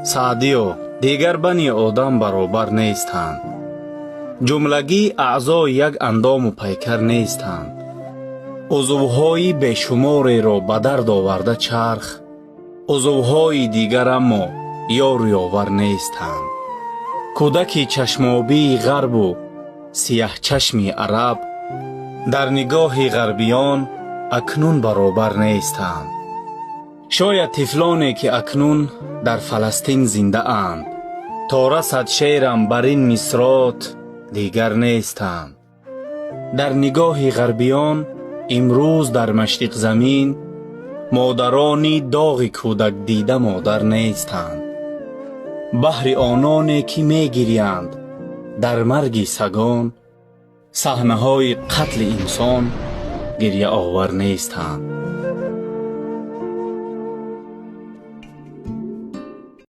سعدیو دیگر بنی آدم برابر نیستند. جملگی اعضای یک اندام و پیکر نیستند. عضوهای بیشماری را به درد آورده چرخ، عضوهای دیگر اما یار یاور نیستند. کودکی چشمابی غرب و سیاه چشمی عرب در نگاه غربیان اکنون برابر نیستند. شاید طفلانی که اکنون در فلسطین زنده اند تا رسد شعرم بر این مصرات دیگر نیستند. در نگاه غربیان امروز در مشرق زمین مادرانی داغ کودک دیده مادر نیستند. بهر آنانی که می گریند در مرگ سگان صحنه های قتل انسان گریه آور نیستند.